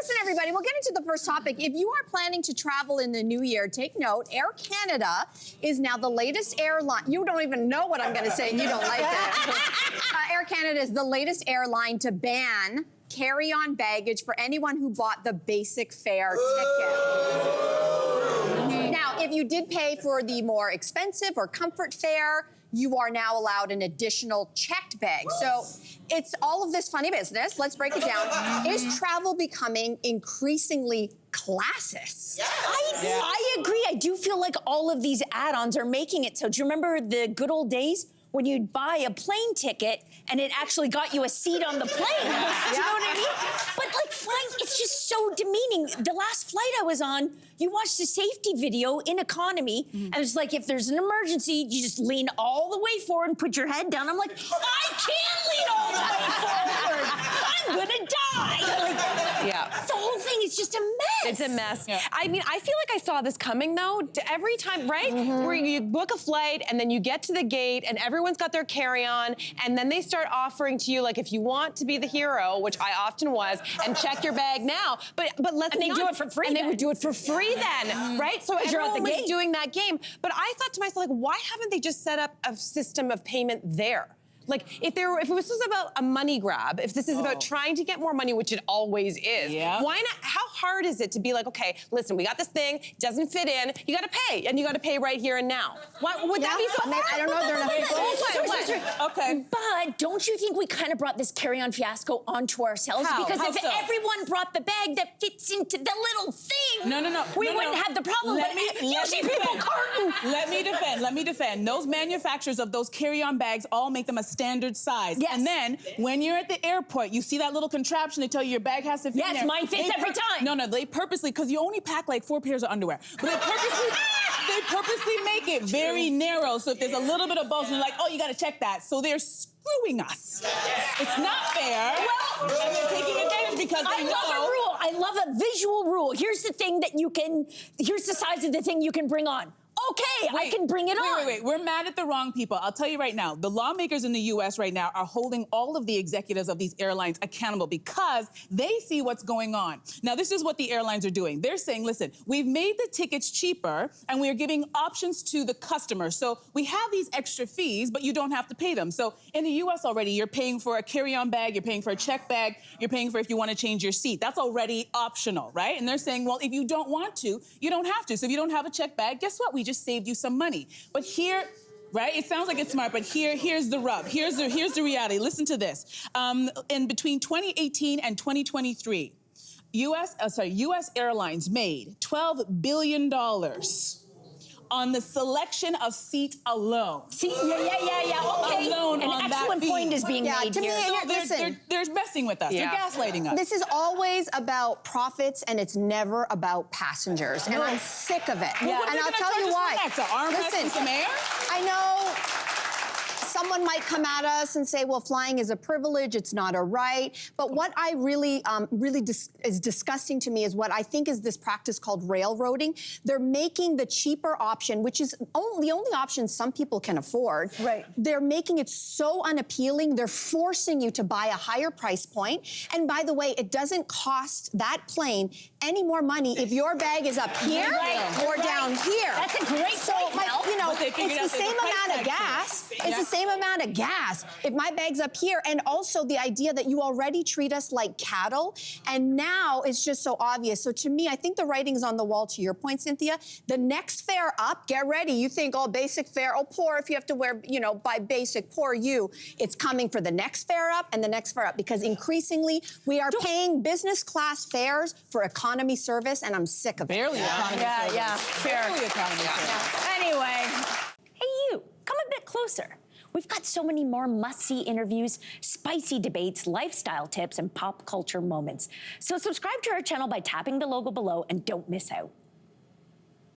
listen, everybody, we'll get into the first topic. If you are planning to travel in the new year, take note, Air Canada is now the latest airline. You don't even know what I'm going to say, and you don't like that. Air Canada is the latest airline to ban carry-on baggage for anyone who bought the basic fare ticket. Now, if you did pay for the more expensive or comfort fare, you are now allowed an additional checked bag. So it's all of this funny business. Let's break it down. Is travel becoming increasingly classist? I agree. I do feel like all of these add-ons are making it so. Do you remember the good old days when you'd buy a plane ticket and it actually got you a seat on the plane? Do you know what I mean? But like flying, it's just so demeaning. The last flight I was on, you watched the safety video in economy, and it's like, if there's an emergency, you just lean all the way forward and put your head down. I'm like, I can't lean all the way forward. I'm gonna die. Like, the whole thing is just a mess. It's a mess. I mean, I feel like I saw this coming though. Every time, right? Where you book a flight and then you get to the gate and everyone's got their carry-on, and then they start offering to you, like, if you want to be the hero, which I often was, and check your bag now. But let's And they do it for free. And they would do it for free then, right? So you're at the everyone was gate. doing that game. But I thought to myself, like, why haven't they just set up a system of payment there? Like, if this was about a money grab, if this is about trying to get more money, which it always is, why not? How hard is it to be like, okay, listen, we got this thing, doesn't fit in, you gotta pay, and you gotta pay right here and now. What would that be so hard? I don't know if there are enough people. Okay. But don't you think we kind of brought this carry-on fiasco onto ourselves? How? Because How if so? everyone brought the bag that fits into the little thing, No. we wouldn't have the problem. You see people carting. Let me defend. Those manufacturers of those carry-on bags all make them a standard size. Yes. And then when you're at the airport, you see that little contraption, they tell you your bag has to fit in there. Mine fits every time. No, they purposely, because you only pack like 4 pairs of underwear. But they purposely make it very narrow. So if there's a little bit of bulge, you're like, oh, you gotta check that. So they're screwing us. It's not fair. And they're taking advantage because they know. I love a rule. I love a visual rule. Here's the thing that here's the size of the thing you can bring on. Okay, I can bring it on. Wait. We're mad at the wrong people. I'll tell you right now, the lawmakers in the U.S. right now are holding all of the executives of these airlines accountable because they see what's going on. Now, this is what the airlines are doing. They're saying, listen, we've made the tickets cheaper and we are giving options to the customer. So we have these extra fees, but you don't have to pay them. So in the U.S. already, you're paying for a carry-on bag, you're paying for a check bag, you're paying for if you want to change your seat. That's already optional, right? And they're saying, well, if you don't want to, you don't have to. So if you don't have a check bag, guess what? We just saved you some money. But here, right? It sounds like it's smart, but here's the rub. Here's the reality. Listen to this. In between 2018 and 2023, U.S. Airlines made $12 billion on the selection of seat alone. Okay. Alone An on that excellent fee. point is being made to me, here. listen. They're messing with us. They're gaslighting us. This is always about profits, and it's never about passengers. And I'm sick of it. Well, And I'll tell you why. Listen, some air? I know someone might come at us and say, well, flying is a privilege, it's not a right. But what I really is disgusting to me is what I think is this practice called railroading. They're making the cheaper option, which is the only option some people can afford. Right. They're making it so unappealing. They're forcing you to buy a higher price point. And by the way, it doesn't cost that plane any more money if your bag is up here or down here. That's a great point, Mel. It's the same amount of gas. It's the same amount of gas if my bag's up here. And also the idea that you already treat us like cattle, and now it's just so obvious. So to me, I think the writing's on the wall. To your point, Cynthia, the next fare up, get ready. You think, oh, basic fare, oh, poor if you have to wear, buy basic, poor you. It's coming for the next fare up and the next fare up, because increasingly we are paying business class fares for economy service, and I'm sick of it. Barely economy service. Barely economy service. Anyway, hey you, come a bit closer. We've got so many more must-see interviews, spicy debates, lifestyle tips, and pop culture moments. So subscribe to our channel by tapping the logo below and don't miss out.